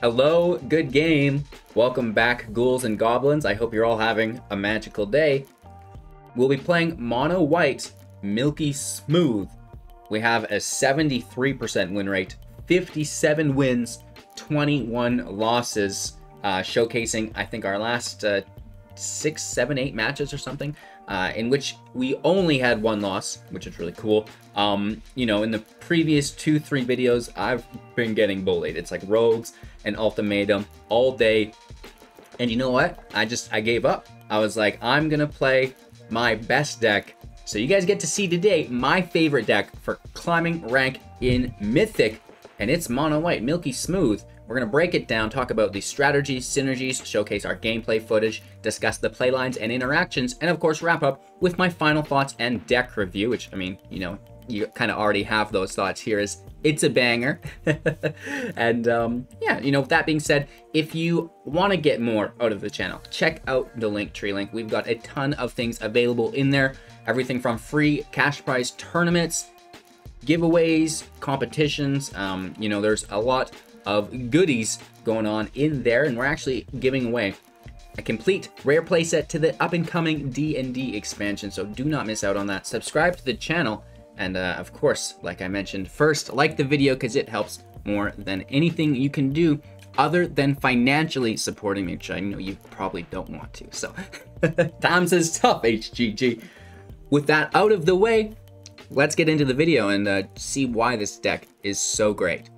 Hello, good game. Welcome back, ghouls and goblins. I hope you're all having a magical day. We'll be playing mono white, milky smooth. We have a 73% win rate, 57 wins, 21 losses, showcasing, I think, our last 6, 7, 8 matches or something, in which we only had one loss, which is really cool. You know, in the previous 2-3 videos, I've been getting bullied. It's like rogues and ultimatum all day. And you know what? I gave up. I was like, I'm gonna play my best deck. So you guys get to see today my favorite deck for climbing rank in Mythic, and it's mono white, milky smooth. We're gonna break it down, talk about the strategies, synergies, showcase our gameplay footage, discuss the playlines and interactions, and of course wrap up with my final thoughts and deck review, which, I mean, you know, you kind of already have those thoughts here. It's a banger. And yeah, you know, with that being said, if you want to get more out of the channel, check out the Linktree link. We've got a ton of things available in there. Everything from free cash prize tournaments, giveaways, competitions. You know, there's a lot of goodies going on in there, and we're actually giving away a complete rare playset to the up-and-coming D&D expansion, so do not miss out on that. Subscribe to the channel, and of course, like I mentioned, first, like the video because it helps more than anything you can do other than financially supporting me, which I know you probably don't want to, so times is tough, HGG. With that out of the way, let's get into the video and see why this deck is so great.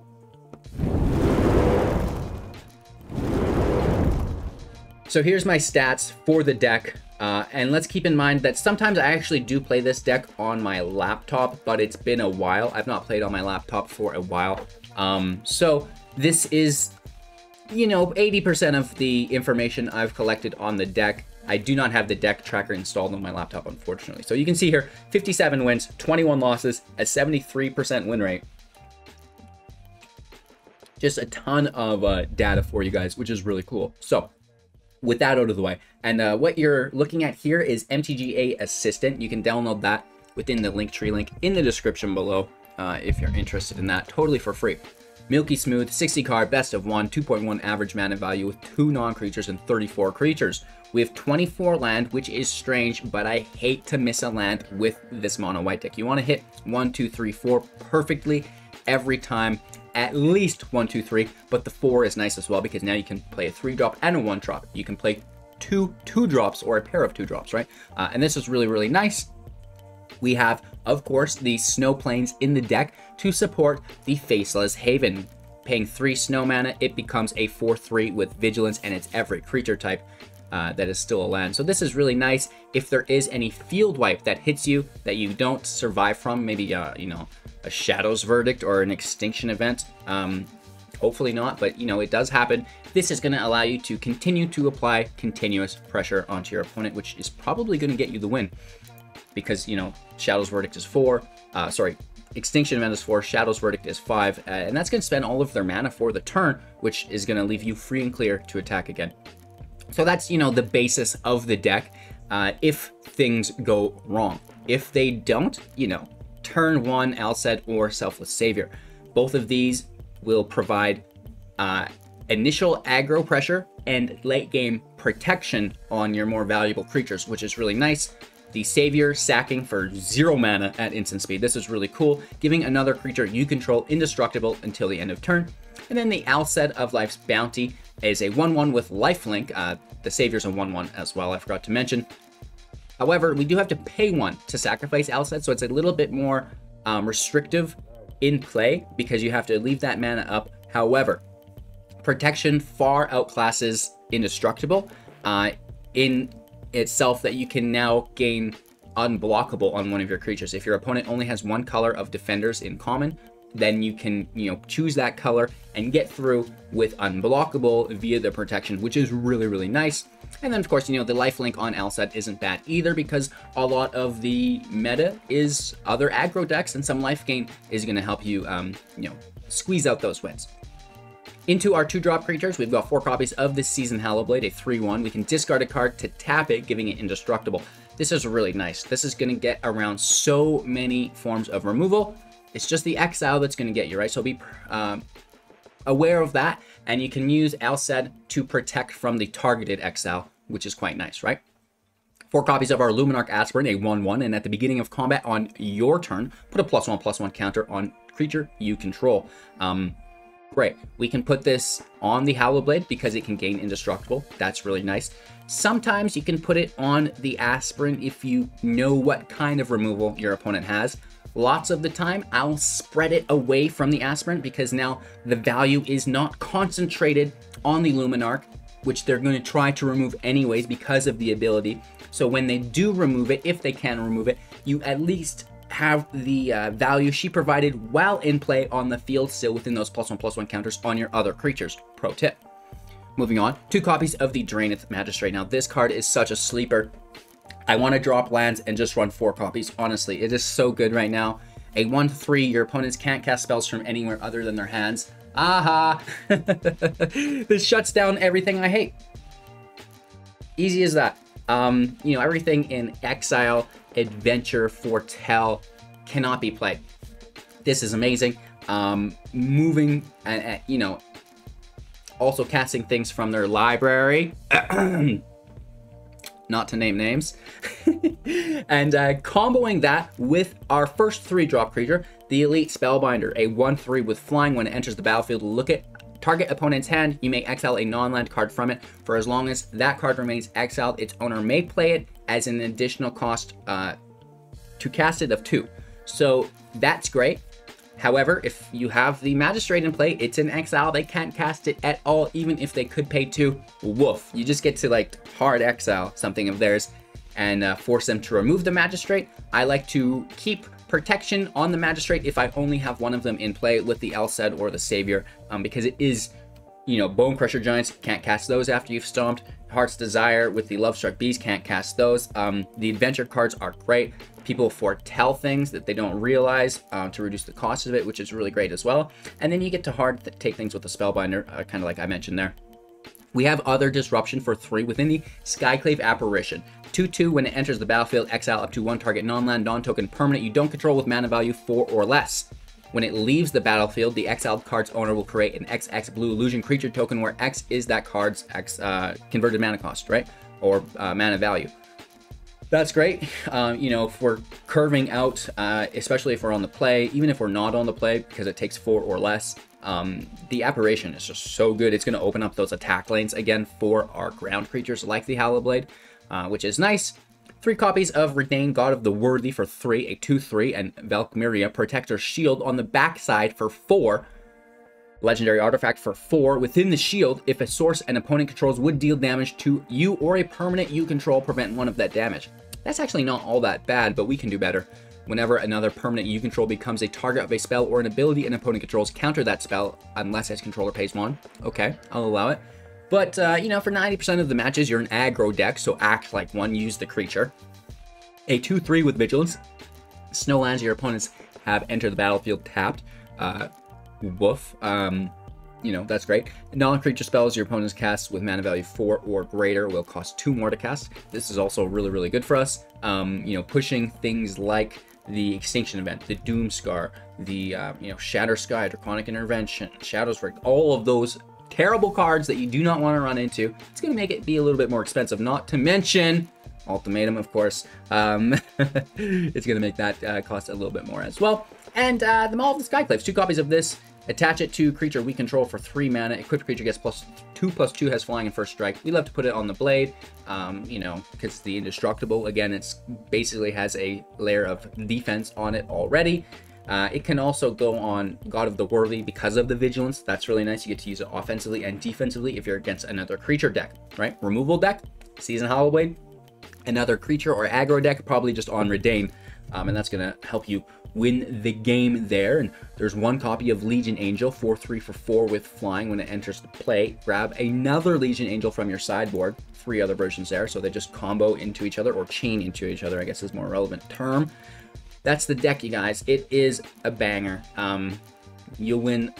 So here's my stats for the deck, and let's keep in mind that sometimes I actually do play this deck on my laptop, but it's been a while. I've not played on my laptop for a while. So this is, you know, 80% of the information I've collected on the deck. I do not have the deck tracker installed on my laptop, unfortunately. So you can see here, 57 wins, 21 losses, a 73% win rate. Just a ton of data for you guys, which is really cool. So with that out of the way, and what you're looking at here is MTGA Assistant. You can download that within the Linktree link in the description below if you're interested in that, totally for free. Milky smooth, 60 card, best of 1, 2.1 average mana value with 2 non-creatures and 34 creatures. We have 24 land, which is strange, but I hate to miss a land with this mono white deck. You want to hit 1, 2, 3, 4 perfectly every time. At least 1, 2, 3, but the 4 is nice as well because now you can play a 3-drop and a 1-drop. You can play two 2-drops or a pair of 2-drops, right? And this is really, really nice. We have, of course, the snow plains in the deck to support the Faceless Haven. Paying 3 snow mana, it becomes a 4/3 with vigilance, and it's every creature type that is still a land. So this is really nice. If there is any field wipe that hits you that you don't survive from, maybe you know, a Shadow's Verdict or an Extinction event, hopefully not, but you know, it does happen. This is going to allow you to continue to apply continuous pressure onto your opponent, which is probably going to get you the win because, you know, Shadow's Verdict is 4, Extinction event is 4, Shadow's Verdict is 5, and that's going to spend all of their mana for the turn, which is going to leave you free and clear to attack again. So that's, you know, the basis of the deck if things go wrong. If they don't, you know, turn 1 Alseid or Selfless Savior. Both of these will provide initial aggro pressure and late game protection on your more valuable creatures, which is really nice. The Savior sacking for 0 mana at instant speed. This is really cool, giving another creature you control indestructible until the end of turn. And then the Alseid of Life's Bounty is a 1/1 with lifelink. The Savior's a 1/1 as well, I forgot to mention. However, we do have to pay 1 to sacrifice Alseid, so it's a little bit more restrictive in play because you have to leave that mana up. However, protection far outclasses indestructible in itself, that you can now gain unblockable on one of your creatures. If your opponent only has 1 color of defenders in common, then you can, you know, choose that color and get through with unblockable via the protection, which is really, really nice. And then, of course, you know, the lifelink on Alseid isn't bad either because a lot of the meta is other aggro decks, and some life gain is going to help you, you know, squeeze out those wins. Into our 2-drop creatures, we've got 4 copies of the Seasoned Hallowblade, a 3/1. We can discard a card to tap it, giving it indestructible. This is really nice. This is going to get around so many forms of removal. It's just the exile that's going to get you, right? So be aware of that. and you can use Alseid to protect from the targeted exile, which is quite nice, right? 4 copies of our Luminarch Aspirant, a 1/1, and at the beginning of combat on your turn, put a +1/+1 counter on creature you control. Great. We can put this on the Hallowblade because it can gain indestructible. That's really nice. Sometimes you can put it on the Aspirant if you know what kind of removal your opponent has. Lots of the time, I'll spread it away from the Aspirant because now the value is not concentrated on the Luminarch, which they're going to try to remove anyways because of the ability. So when they do remove it, if they can remove it, you at least have the value she provided while in play on the field still within those +1/+1 counters on your other creatures. Pro tip. Moving on, 2 copies of the Drannith Magistrate. Now this card is such a sleeper. I want to drop lands and just run 4 copies. Honestly, it is so good right now. A 1/3, your opponents can't cast spells from anywhere other than their hands. Aha! This shuts down everything I hate. Easy as that. You know, everything in Exile, Adventure, Foretell cannot be played. This is amazing. Moving and, you know, also casting things from their library. Not to name names. And comboing that with our first 3-drop creature, the Elite Spellbinder, a 1/3 with flying. When it enters the battlefield, look at target opponent's hand. You may exile a non-land card from it. For as long as that card remains exiled, its owner may play it as an additional cost to cast it of 2. So that's great. However, if you have the Magistrate in play, it's in exile. They can't cast it at all, even if they could pay 2. Woof. You just get to like hard exile something of theirs and force them to remove the Magistrate. I like to keep protection on the Magistrate if I only have one of them in play with the Alseid or the Savior, because it is, you know, Bone Crusher Giants, can't cast those after you've stomped. Heart's Desire with the Lovestruck Beast, can't cast those. The Adventure cards are great. People foretell things that they don't realize to reduce the cost of it, which is really great as well. And then you get to take things with the Spellbinder, kind of like I mentioned there. We have other disruption for 3 within the Skyclave Apparition. 2/2, when it enters the battlefield, exile up to 1 target non-land, non-token permanent you don't control with mana value 4 or less. When it leaves the battlefield, the exiled card's owner will create an XX blue illusion creature token where X is that card's converted mana cost, right? Or mana value. That's great. You know, if we're curving out, especially if we're on the play, even if we're not on the play because it takes 4 or less, the Apparition is just so good. It's going to open up those attack lanes again for our ground creatures like the Hallowblade, which is nice. 3 copies of Reidane, God of the Worthy for 3, a 2/3, and Valkyria, Protector Shield on the backside for 4. Legendary Artifact for 4. Within the shield, if a source an opponent controls would deal damage to you or a permanent you control, prevent 1 of that damage. That's actually not all that bad, but we can do better. Whenever another permanent you control becomes a target of a spell or an ability an opponent controls, counter that spell unless its controller pays 1. Okay, I'll allow it. But, you know, for 90% of the matches, you're an aggro deck, so act like one, use the creature. A 2/3 with Vigilance. Snow lands your opponents have entered the battlefield tapped. Woof. You know, that's great. Non-creature spells your opponents cast with mana value 4 or greater will cost 2 more to cast. This is also really, really good for us. You know, pushing things like the Extinction Event, the Doomscar, the, you know, Shatter Sky, Draconic Intervention, Shadow's Rift, all of those terrible cards that you do not want to run into. It's going to make it be a little bit more expensive, not to mention Ultimatum, of course. It's going to make that cost a little bit more as well. And the Maul of the Skyclaves, 2 copies of this. Attach it to creature we control for 3 mana. Equipped creature gets +2/+2, has flying and first strike. We love to put it on the blade, you know, because it's the indestructible. Again, it's basically has a layer of defense on it already. It can also go on God of the Worthy because of the Vigilance. That's really nice. You get to use it offensively and defensively if you're against another creature deck, right? Removal deck, Seasoned Hallowblade, another creature or aggro deck, probably just on Reidane. And that's going to help you win the game there. And there's 1 copy of Legion Angel, 4/3 for 4 with flying. When it enters the play, grab another Legion Angel from your sideboard. 3 other versions there, so they just combo into each other, or chain into each other, I guess is a more relevant term. That's the deck, you guys. It is a banger. You'll win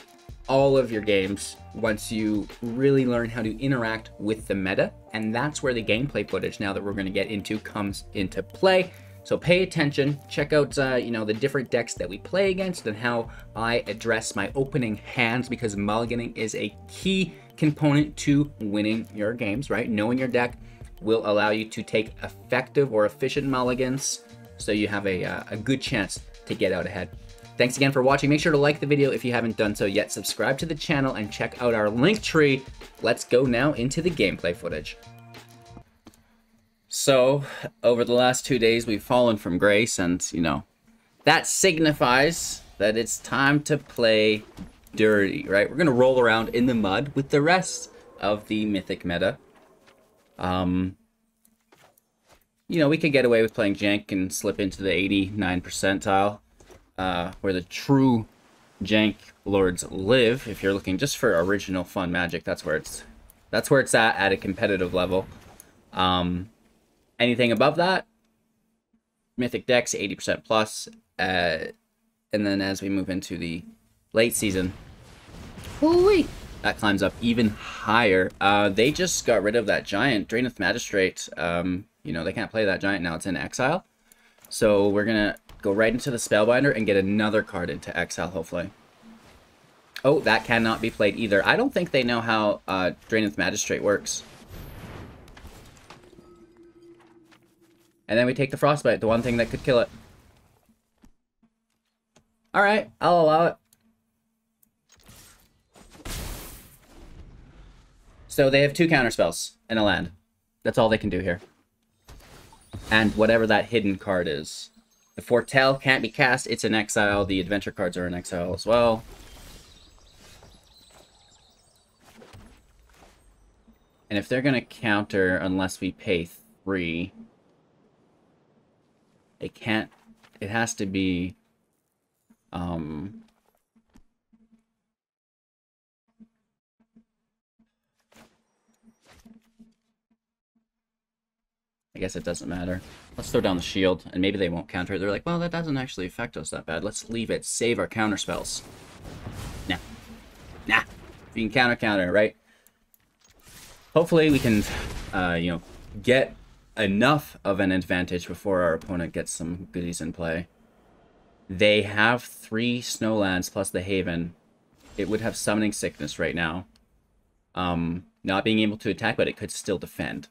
all of your games once you really learn how to interact with the meta, and that's where the gameplay footage, now that we're going to get into, comes into play. So pay attention, check out, you know, the different decks that we play against and how I address my opening hands, because mulliganing is a key component to winning your games, right? Knowing your deck will allow you to take effective or efficient mulligans, so you have a good chance to get out ahead. Thanks again for watching. Make sure to like the video if you haven't done so yet. Subscribe to the channel and check out our link tree. Let's go now into the gameplay footage. So, over the last 2 days, we've fallen from grace, and, you know, that signifies that it's time to play dirty, right? We're going to roll around in the mud with the rest of the Mythic meta. You know, we could get away with playing jank and slip into the 89 percentile, where the true jank lords live. If you're looking just for original fun magic, that's where it's at a competitive level. Anything above that, Mythic decks 80% plus, and then as we move into the late season, holy, that climbs up even higher. They just got rid of that giant, Drannith Magistrate. You know, they can't play that giant now, it's in exile. So we're gonna go right into the Spellbinder and get another card into exile, hopefully. Oh, that cannot be played either. I don't think they know how Drannith Magistrate works. And then we take the Frostbite, the one thing that could kill it. Alright, I'll allow it. So they have 2 counterspells and a land. That's all they can do here. And whatever that hidden card is. The Foretell can't be cast, it's in exile. The adventure cards are in exile as well. And if they're gonna counter unless we pay 3... It can't, it has to be, I guess it doesn't matter. Let's throw down the shield, and maybe they won't counter it. They're like, well, that doesn't actually affect us that bad. Let's leave it, save our counter spells. Nah. Nah. If you can counter, right? Hopefully we can, you know, get enough of an advantage before our opponent gets some goodies in play. They have 3 snowlands plus the Haven. It would have Summoning Sickness right now. Not being able to attack, but it could still defend.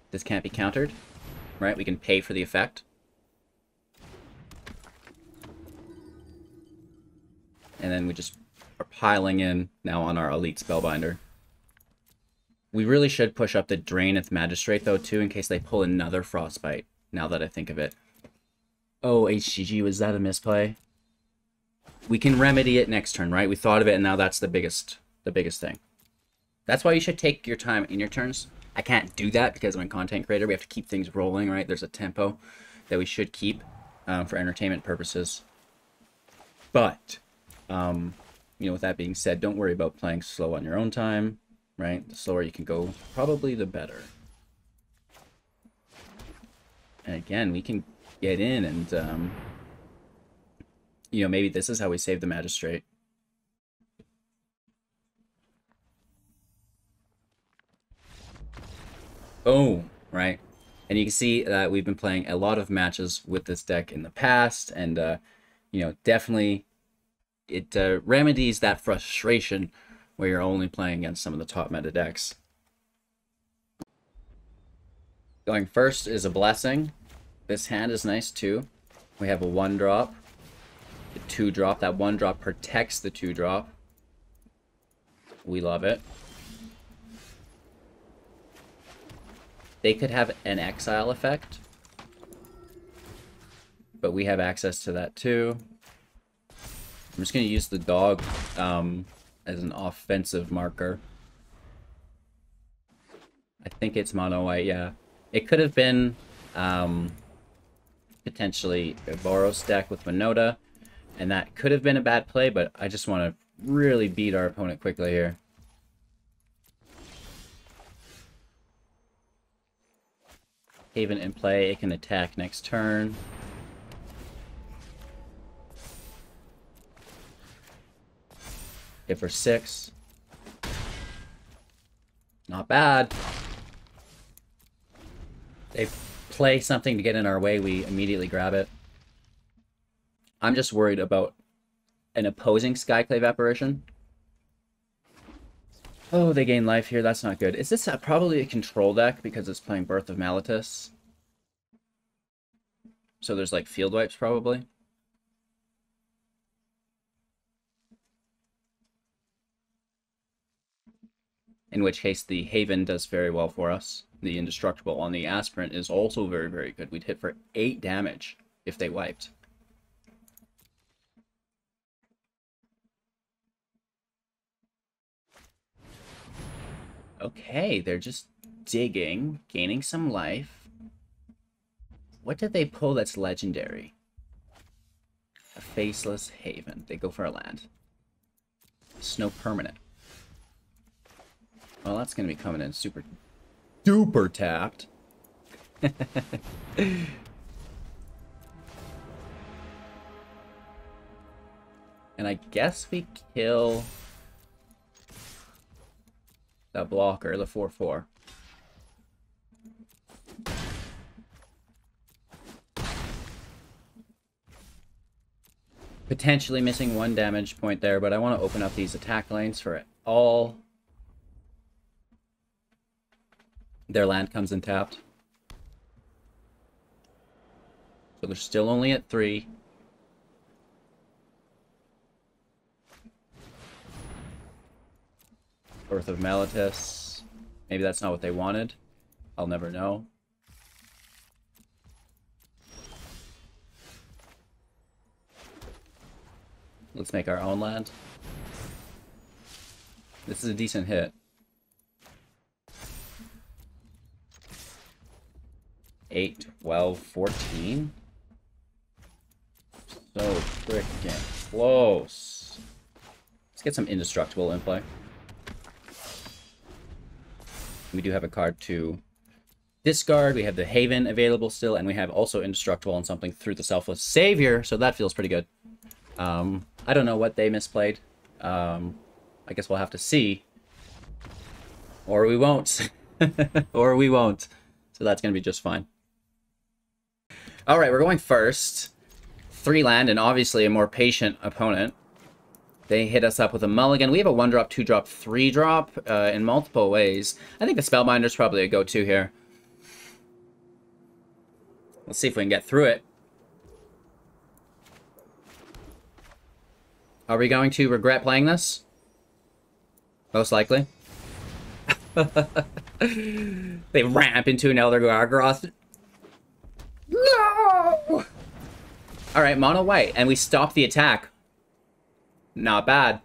This can't be countered, right? We can pay for the effect. And then we just are piling in now on our Elite Spellbinder. We really should push up the Drannith Magistrate, though, too, in case they pull another Frostbite, now that I think of it. Oh, HGG, was that a misplay? We can remedy it next turn, right? We thought of it, and now that's the biggest thing. That's why you should take your time in your turns. I can't do that because I'm a content creator. We have to keep things rolling, right? There's a tempo that we should keep for entertainment purposes. But, you know, with that being said, don't worry about playing slow on your own time, right? The slower you can go, probably the better. And again, we can get in and, you know, maybe this is how we save the Magistrate. Oh, right. And you can see that we've been playing a lot of matches with this deck in the past, and, you know, definitely it remedies that frustration where you're only playing against some of the top meta decks. Going first is a Blessing. This hand is nice too. We have a 1-drop, a 2-drop. That 1-drop protects the 2-drop. We love it. They could have an exile effect, but we have access to that too. I'm just going to use the dog as an offensive marker. I think it's mono white, yeah. It could have been potentially a Boros deck with Winota, and that could have been a bad play, but I just want to really beat our opponent quickly here. Haven in play, it can attack next turn. Hit for 6. Not bad. They play something to get in our way, we immediately grab it. I'm just worried about an opposing Skyclave Apparition. Oh, they gain life here. That's not good. Is this probably a control deck because it's playing Birth of Maletis? So there's like field wipes probably. In which case the Haven does very well for us. The Indestructible on the Aspirant is also very, very good. We'd hit for 8 damage if they wiped. Okay, they're just digging, gaining some life. What did they pull that's legendary? A Faceless Haven. They go for a land. Snow permanent. Well, that's going to be coming in super duper tapped. And I guess we kill that blocker, the 4/4. Potentially missing 1 damage point there, but I want to open up these attack lanes for it all. Their land comes in tapped. So they're still only at 3. Birth of Maletis. Maybe that's not what they wanted. I'll never know. Let's make our own land. This is a decent hit. 8, 12, 14. So freaking close. Let's get some Indestructible in play. We do have a card to discard. We have the Haven available still, and we have also Indestructible on something through the Selfless Savior, so that feels pretty good. I don't know what they misplayed. I guess we'll have to see. Or we won't. Or we won't. So that's going to be just fine. Alright, we're going first. 3 land, and obviously a more patient opponent. They hit us up with a mulligan. We have a 1-drop, 2-drop, 3-drop in multiple ways. I think the Spellbinder is probably a go-to here. Let's see if we can get through it. Are we going to regret playing this? Most likely. They ramp into an Elder Gargoth. No! Alright, mono white, and we stop the attack. Not bad.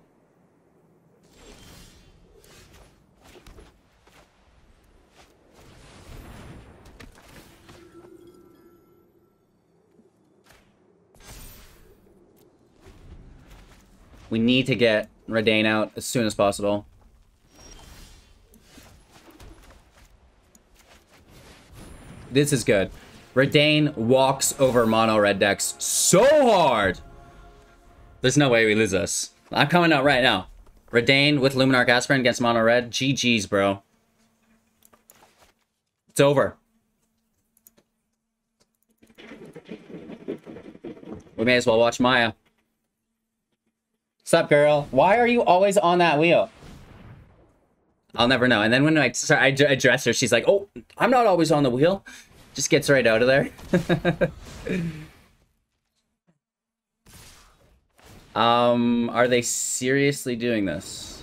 We need to get Reidane out as soon as possible. This is good. Reidane walks over mono red decks so hard. There's no way we lose this. I'm coming out right now. Reidane with Luminarch Aspirant against mono red. GG's, bro. It's over. We may as well watch Maya. Sup, girl? Why are you always on that wheel? I'll never know. And then when I address her, she's like, oh, I'm not always on the wheel. Just gets right out of there. Are they seriously doing this?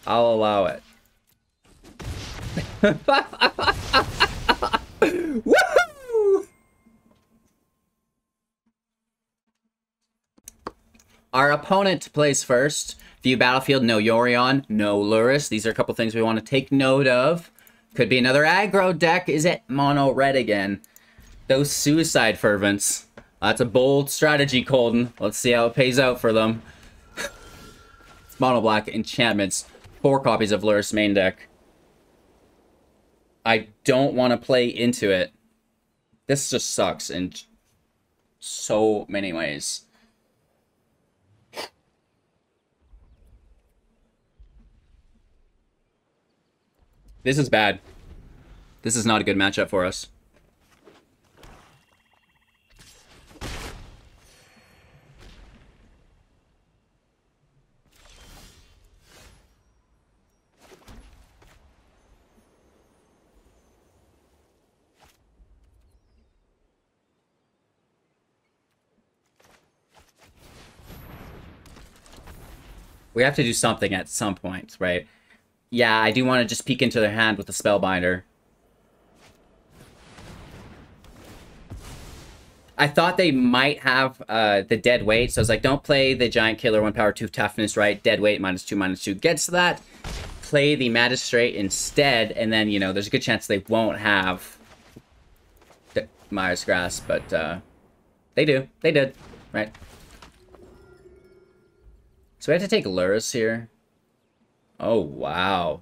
I'll allow it. Woohoo! Our opponent plays first. View battlefield, no Yorion, no Lurrus. These are a couple things we want to take note of. Could be another aggro deck. Is it mono red again? Those suicide fervents. That's a bold strategy, Colton. Let's see how it pays out for them. It's mono black enchantments. 4 copies of Lurrus main deck. I don't want to play into it. This just sucks in so many ways. This is bad. This is not a good matchup for us. We have to do something at some point, right? Yeah, I do want to just peek into their hand with the Spellbinder. I thought they might have the dead weight, so I was like, don't play the Giant Killer 1 power 2 toughness, right? Dead weight, -2/-2 gets that. Play the Magistrate instead, and then, you know, there's a good chance they won't have the Mire's Grasp, but they do. They did, right? So we have to take Lurrus here. Oh, wow.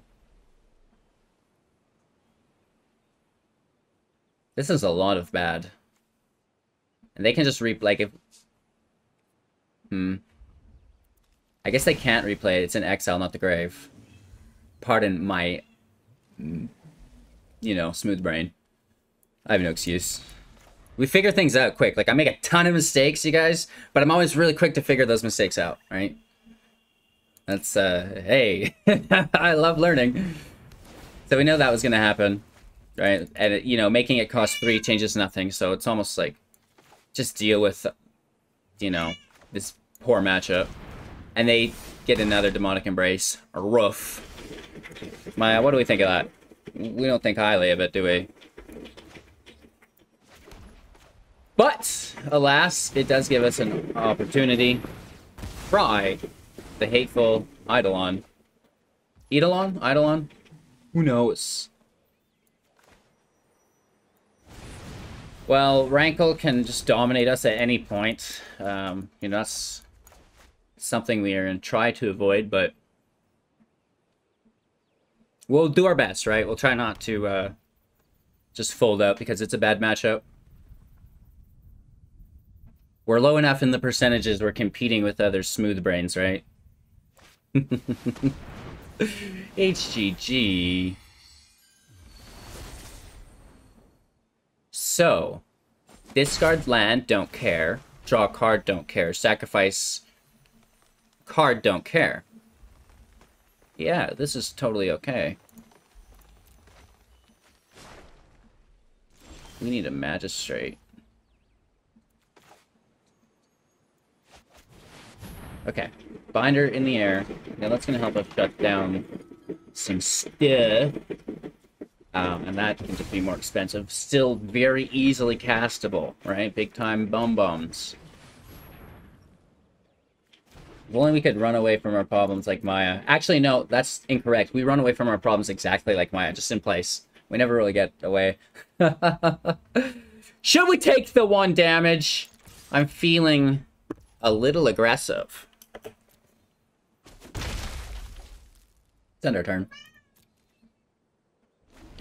This is a lot of bad. And they can just like if... I guess they can't replay it. It's in exile, not the grave. Pardon my... you know, smooth brain. I have no excuse. We figure things out quick. Like, I make a ton of mistakes, you guys. But I'm always really quick to figure those mistakes out, right? That's, hey, I love learning. So we know that was going to happen, right? And, you know, making it cost 3 changes nothing. So it's almost like, just deal with, you know, this poor matchup. And they get another Demonic Embrace. A roof. Maya, what do we think of that? We don't think highly of it, do we? But, alas, it does give us an opportunity. Try the hateful Eidolon. Eidolon? Eidolon? Who knows? Well, Rankle can just dominate us at any point. You know, that's something we are going to try to avoid, but we'll do our best, right? We'll try not to just fold out because it's a bad matchup. We're low enough in the percentages we're competing with other smooth brains, right? HGG. So, discard land, don't care. Draw a card, don't care. Sacrifice card, don't care. Yeah, this is totally okay. We need a Magistrate. Okay, Binder in the air. Now that's going to help us shut down some stuff. And that can just be more expensive. Still very easily castable, right? Big time bombs. If only we could run away from our problems like Maya. Actually, no, that's incorrect. We run away from our problems exactly like Maya, just in place. We never really get away. Should we take the 1 damage? I'm feeling a little aggressive. It's end our turn.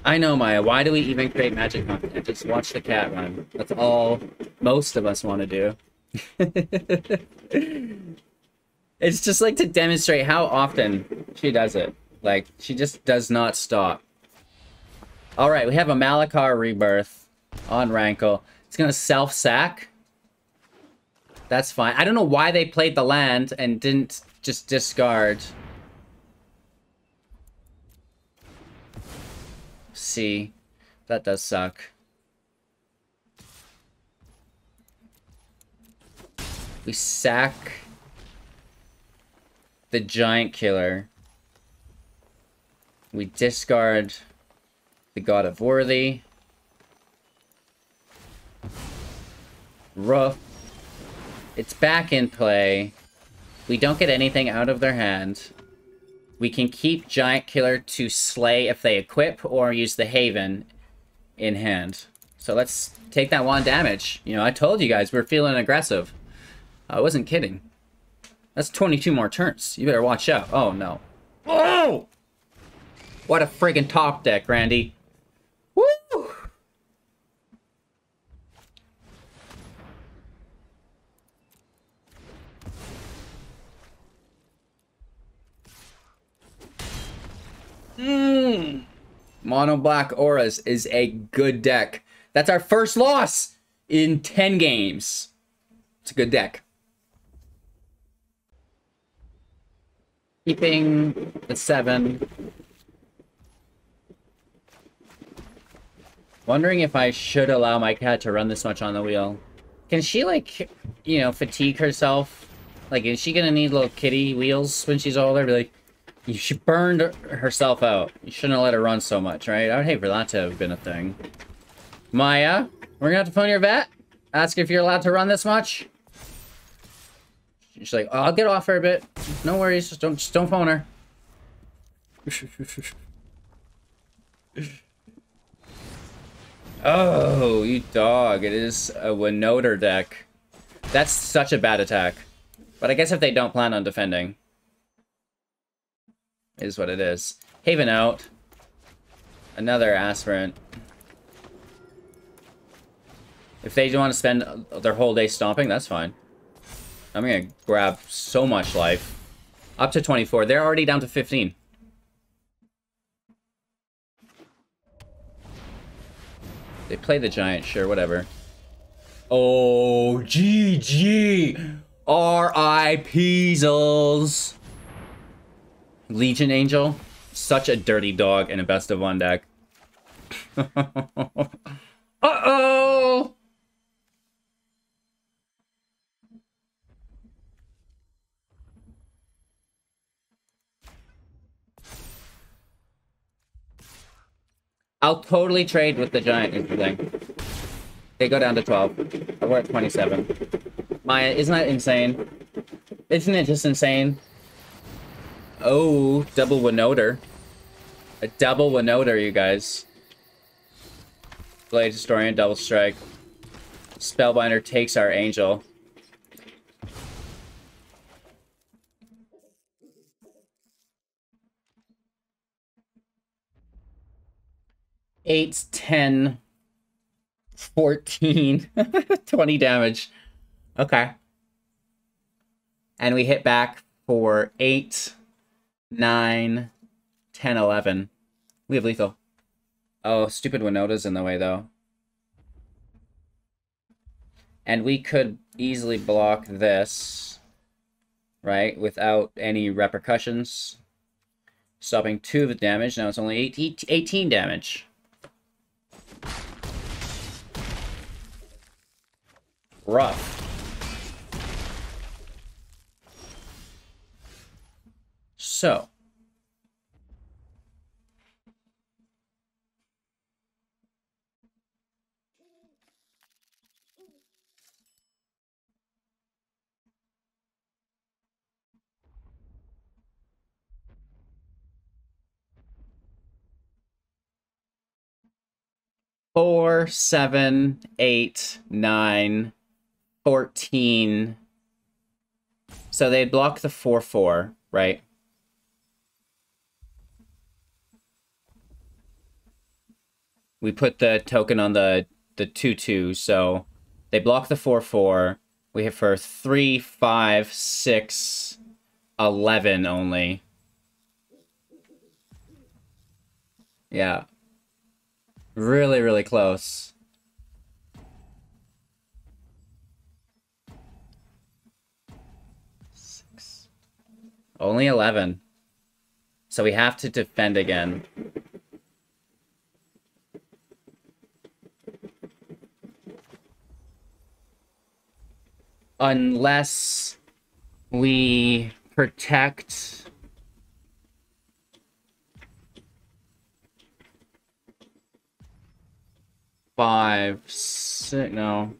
I know, Maya. Why do we even create magic content? Just watch the cat run. That's all most of us want to do. It's just like to demonstrate how often she does it. Like, she just does not stop. Alright, we have a Malakar Rebirth on Rankle. It's going to self-sack. That's fine. I don't know why they played the land and didn't just discard. See, that does suck. We sack the Giant Killer. We discard the God of Worthy. Roof. It's back in play. We don't get anything out of their hand. We can keep Giant Killer to slay if they equip, or use the Haven in hand. So let's take that 1 damage. You know, I told you guys we're feeling aggressive. I wasn't kidding. That's 22 more turns. You better watch out. Oh, no. Oh! What a friggin' top deck, Randy. Woo! Mono Black Auras is a good deck. That's our first loss in 10 games. It's a good deck. Keeping the 7. Wondering if I should allow my cat to run this much on the wheel. Can she, like, you know, fatigue herself? Like, is she gonna need little kitty wheels when she's older? Be like, she burned herself out. You shouldn't have let her run so much, right? I would hate for that to have been a thing. Maya, we're gonna have to phone your vet. Ask if you're allowed to run this much. She's like, oh, I'll get off her a bit. No worries, just don't phone her. Oh, you dog. It is a Winota deck. That's such a bad attack. But I guess if they don't plan on defending, it is what it is. Haven out. Another Aspirant. If they want to spend their whole day stomping, that's fine. I'm going to grab so much life. Up to 24. They're already down to 15. They play the giant, sure, whatever. Oh, GG! R.I.P. Zels. Legion Angel. Such a dirty dog in a best of 1 deck. Uh-oh! I'll totally trade with the giant is the thing. They go down to 12. We're at 27. Maya, isn't that insane? Isn't it just insane? Oh, double Winota. A double Winota, you guys. Blade Historian, double strike. Spellbinder takes our angel. Eight, 10, 14, 20 damage. Okay. And we hit back for 8, 9, 10, 11. We have lethal. Oh, stupid Winota's in the way, though. And we could easily block this, right, without any repercussions. Stopping 2 of the damage. Now it's only 18 damage. Rough. So. Four, 7, 8, 9, 14. So they'd block the 4/4, right? We put the token on the 2/2, so they block the 4/4. We hit for 3, 5, 6, 11 only. Yeah. Really, really close. Only 11. So we have to defend again. Unless we protect... Five, 6, no.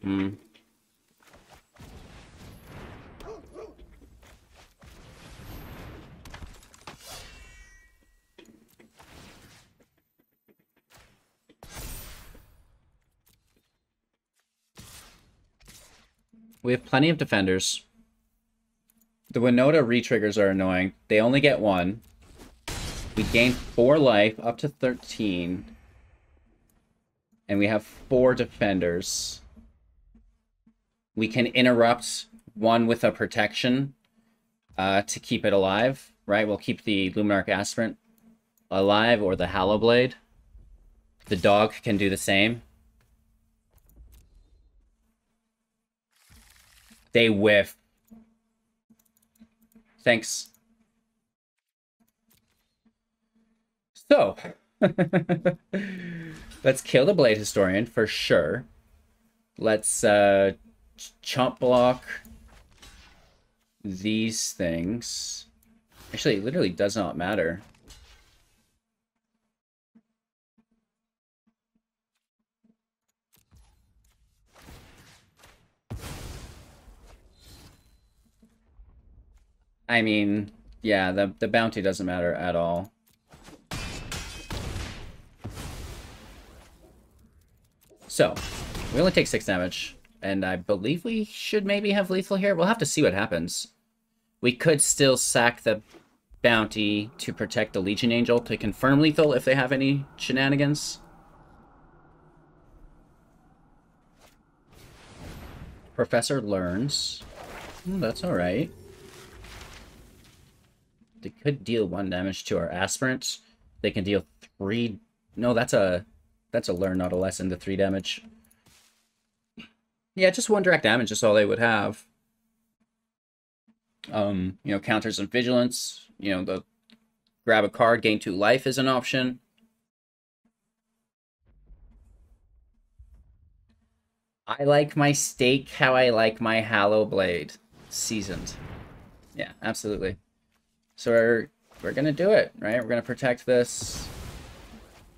We have plenty of defenders. The Winota retriggers are annoying. They only get 1. We gain 4 life, up to 13. And we have 4 defenders. We can interrupt one with a protection to keep it alive, right? We'll keep the Luminarch Aspirant alive, or the Hallowblade. The dog can do the same. They whiff. Thanks. So, let's kill the Blade Historian for sure. Let's chump block these things. Actually, it literally does not matter. I mean, yeah, the bounty doesn't matter at all. So, we only take 6 damage, and I believe we should maybe have lethal here. We'll have to see what happens. We could still sack the bounty to protect the Legion Angel to confirm lethal if they have any shenanigans. Professor learns. That's alright. They could deal 1 damage to our Aspirant. They can deal 3... No, that's a learn, not a lesson, to 3 damage. Yeah, just 1 direct damage is all they would have. You know, counters and vigilance. You know, the grab a card, gain 2 life is an option. I like my steak how I like my Hallowblade. Seasoned. Yeah, absolutely. So we're gonna do it, right? We're gonna protect this.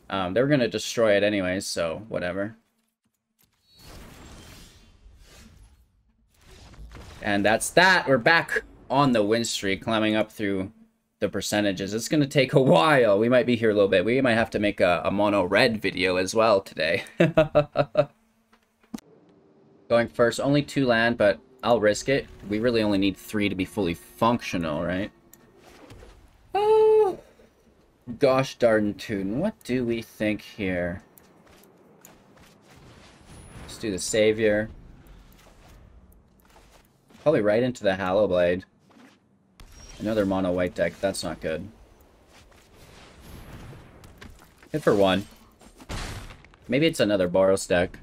They were gonna destroy it anyways, so whatever. And that's that. We're back on the win streak, climbing up through the percentages. It's gonna take a while. We might be here a little bit. We might have to make a mono red video as well today. Going first, only 2 land, but I'll risk it. We really only need 3 to be fully functional, right? Oh, gosh darn tune. What do we think here? Let's do the Savior. Probably right into the Hallowblade. Another mono white deck. That's not good. Hit for 1. Maybe it's another Boros deck.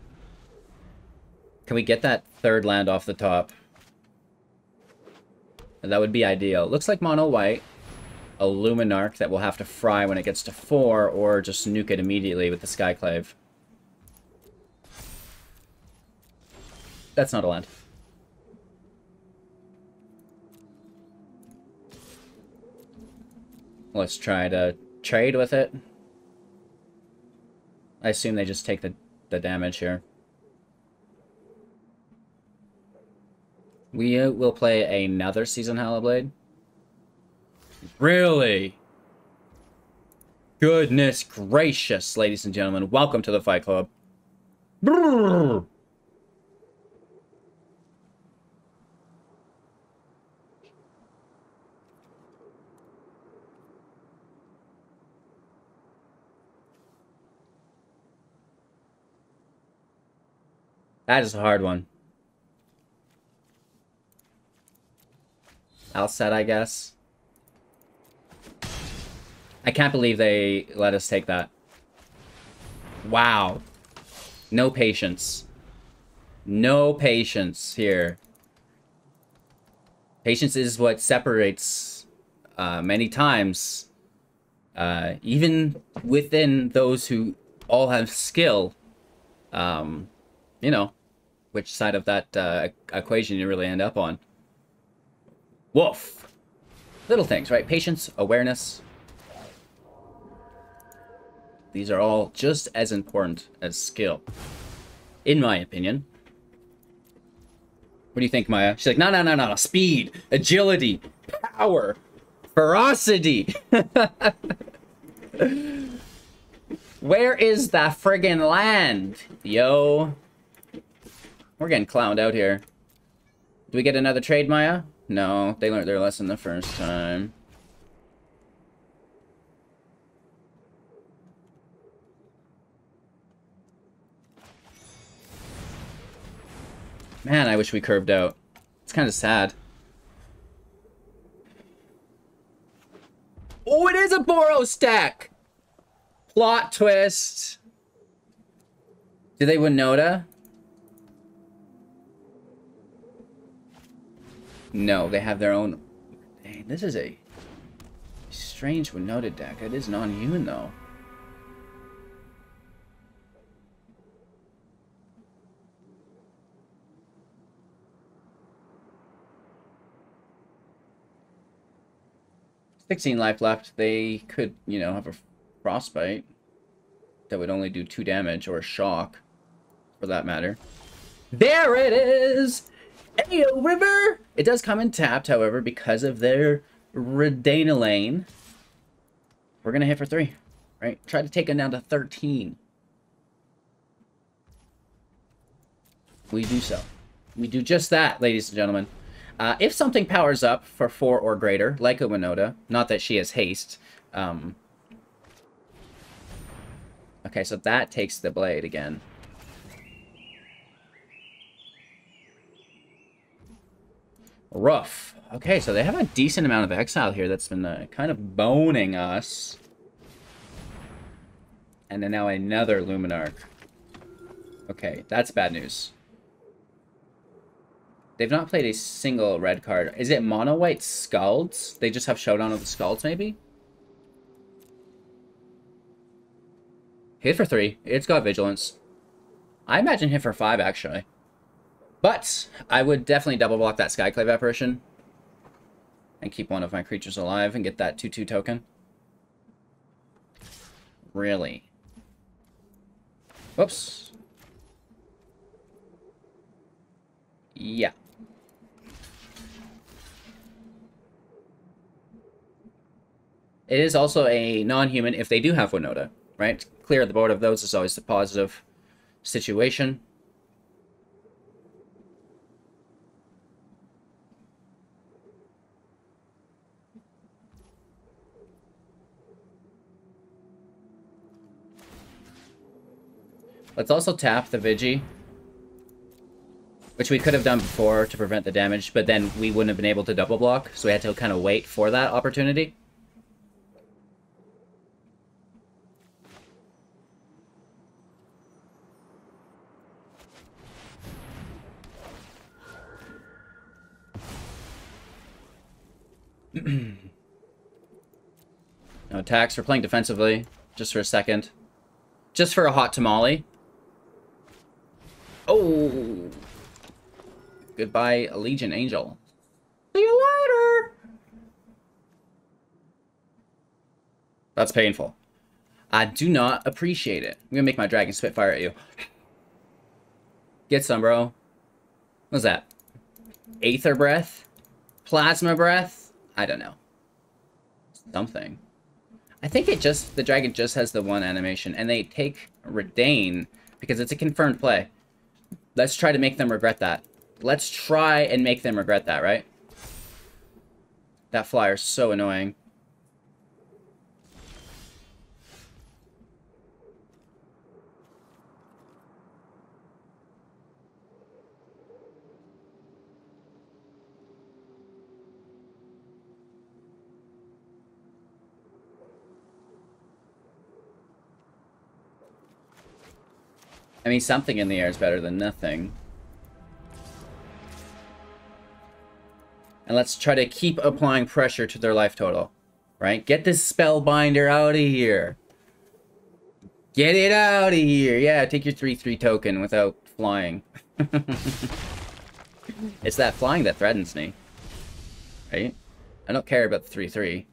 Can we get that 3rd land off the top? That would be ideal. Looks like mono white. A Luminarch that will have to fry when it gets to 4, or just nuke it immediately with the Skyclave. That's not a land. Let's try to trade with it. I assume they just take the damage here. We will play another Seasoned Hallowblade. Really? Goodness gracious, ladies and gentlemen. Welcome to the Fight Club. Brrr. That is a hard one. Alseid, I guess. I can't believe they let us take that. Wow. No patience. No patience here. Patience is what separates many times, even within those who all have skill, you know, which side of that equation you really end up on. Woof. Little things, right? Patience, awareness. These are all just as important as skill, in my opinion. What do you think, Maya? She's like, no. Speed, agility, power, ferocity. Where is the friggin' land? Yo. We're getting clowned out here. Do we get another trade, Maya? No, they learned their lesson the first time. Man, I wish we curved out. It's kind of sad. Oh, it is a Boros deck! Plot twist. Do they Winota? No, they have their own... Dang, this is a strange Winota deck. It is non-human, though. $16 life left. They could, you know, have a frostbite that would only do 2 damage, or a shock, for that matter. There it is! Ayo, River! It does come in tapped, however, because of their Reidane. We're gonna hit for 3, right? Try to take them down to 13. We do so. We do just that, ladies and gentlemen. If something powers up for 4 or greater, like a Winota, not that she has haste. Okay, so that takes the blade again. Rough. Okay, so they have a decent amount of exile here that's been kind of boning us. And then now another Luminarch. Okay, that's bad news. They've not played a single red card. Is it mono white Scalds? They just have Showdown of the Scalds, maybe? Hit for 3. It's got Vigilance. I imagine hit for 5, actually. But I would definitely double block that Skyclave Apparition and keep one of my creatures alive and get that 2/2 token. Really? Whoops. Yeah. It is also a non-human if they do have Winota, right? Clear the board of those is always a positive situation. Let's also tap the Vigi, which we could have done before to prevent the damage, but then we wouldn't have been able to double block, so we had to kind of wait for that opportunity. No attacks. We're playing defensively, just for a second. Just for a hot tamale. Oh! Goodbye, Legion Angel. See you later! That's painful. I do not appreciate it. I'm gonna make my Dragon Spitfire at you. Get some, bro. What's that? Aether Breath? Plasma Breath? I don't know. Something. I think it just, the dragon just has the one animation, and they take Reidane because it's a confirmed play. Let's try to make them regret that. Let's try and make them regret that, right? That flyer's so annoying. I mean, something in the air is better than nothing. And let's try to keep applying pressure to their life total. Right? Get this Spellbinder out of here. Get it out of here. Yeah, take your 3/3 token without flying. It's that flying that threatens me. Right? I don't care about the 3/3.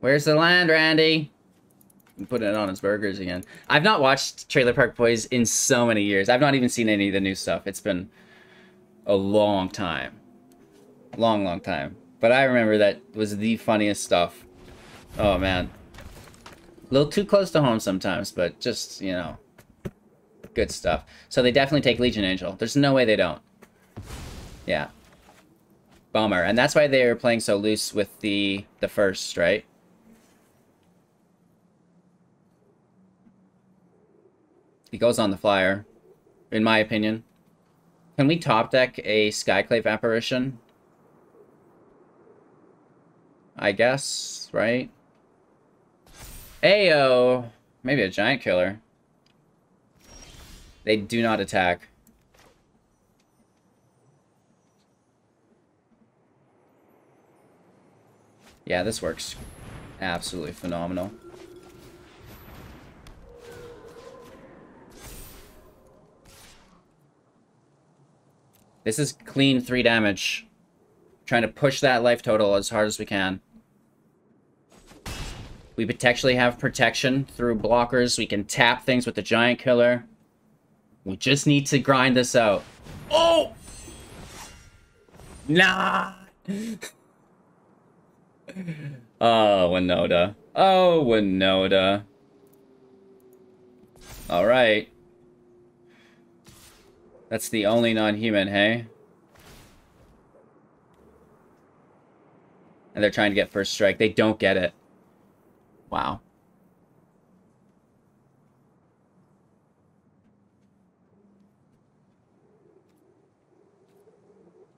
Where's the land, Randy? I'm putting it on his burgers again. I've not watched Trailer Park Boys in so many years. I've not even seen any of the new stuff. It's been a long time. Long, long time. But I remember that was the funniest stuff. Oh, man. A little too close to home sometimes, but just, you know, good stuff. So they definitely take Legion Angel. There's no way they don't. Yeah. Bummer. And that's why they were playing so loose with the first, right? He goes on the flyer, in my opinion. Can we top deck a Skyclave Apparition? I guess, right? Ayo! Maybe a giant killer. They do not attack. Yeah, this works absolutely phenomenal. This is clean 3 damage. Trying to push that life total as hard as we can. We potentially have protection through blockers. We can tap things with the giant killer. We just need to grind this out. Oh! Nah! Oh, Winota. Oh, Winota. Alright. That's the only non-human, hey? And they're trying to get first strike. They don't get it. Wow.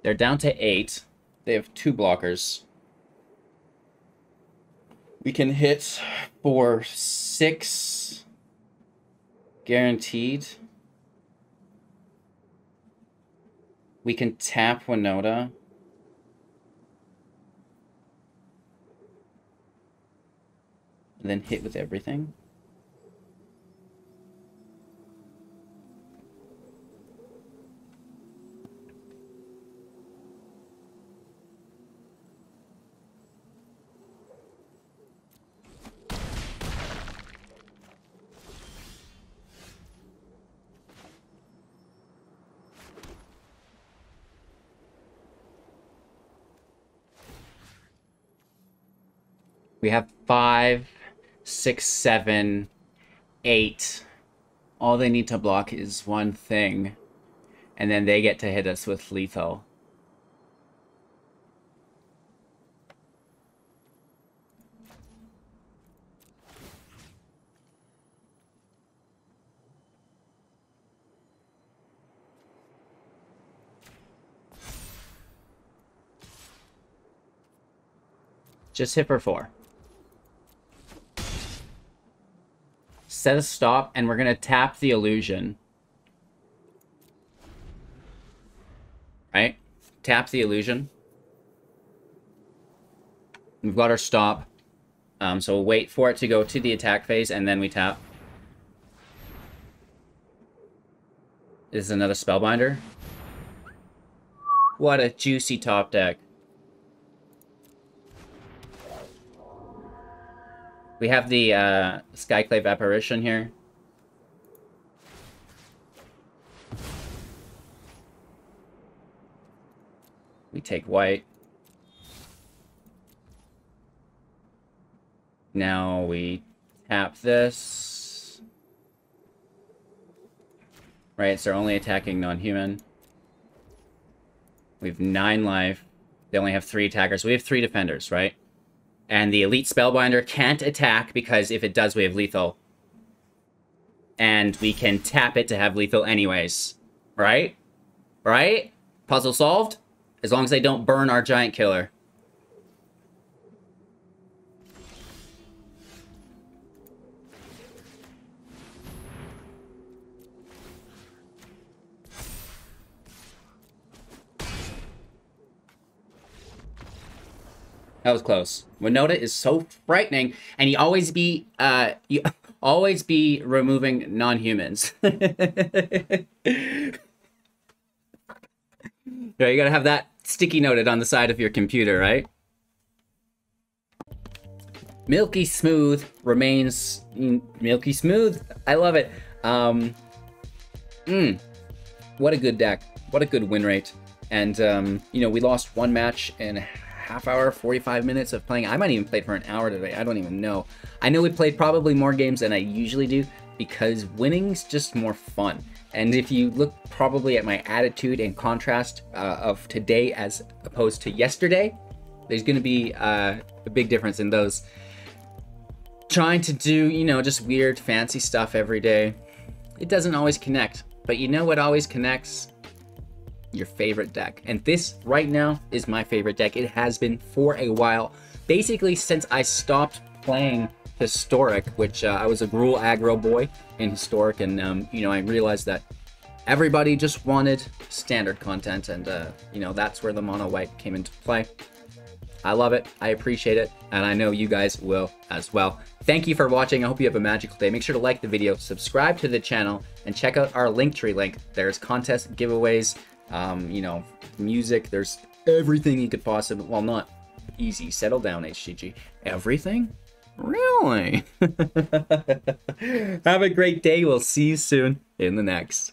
They're down to 8. They have 2 blockers. We can hit for 6 guaranteed. We can tap Winota. And then hit with everything. We have 5, 6, 7, 8. All they need to block is one thing. And then they get to hit us with lethal. Just hit for 4. Set a stop, and we're going to tap the illusion. Right? Tap the illusion. We've got our stop. So we'll wait for it to go to the attack phase, and then we tap. This is another Spellbinder. What a juicy top deck. We have the Skyclave Apparition here. We take white. Now we tap this. Right, so they're only attacking non-human. We have 9 life. They only have 3 attackers. We have 3 defenders, right? And the Elite Spellbinder can't attack because if it does, we have lethal. And we can tap it to have lethal anyways. Right? Right? Puzzle solved? As long as they don't burn our giant killer. That was close. Winota is so frightening, and you always be removing non-humans. Yeah, you gotta have that sticky noted on the side of your computer, right? Milky Smooth remains Milky Smooth. I love it. What a good deck. What a good win rate. And you know, we lost 1 match in half hour, 45 minutes of playing. I might even play for an hour today. I don't even know. I know we played probably more games than I usually do because winning's just more fun. And if you look probably at my attitude and contrast of today as opposed to yesterday, there's going to be a big difference in those. Trying to do, you know, just weird fancy stuff every day, it doesn't always connect. But you know what always connects? Your favorite deck. And this right now is my favorite deck. It has been for a while. Basically since I stopped playing Historic, which I was a Gruul aggro boy in Historic, and you know, I realized that everybody just wanted standard content, and you know, that's where the mono white came into play. I love it, I appreciate it, and I know you guys will as well. Thank you for watching. I hope you have a magical day. Make sure to like the video, subscribe to the channel, and check out our Linktree link. There's contests, giveaways, you know, music. There's everything you could possibly, well, not easy. Settle down, HTG. Everything? Really? Have a great day. We'll see you soon in the next.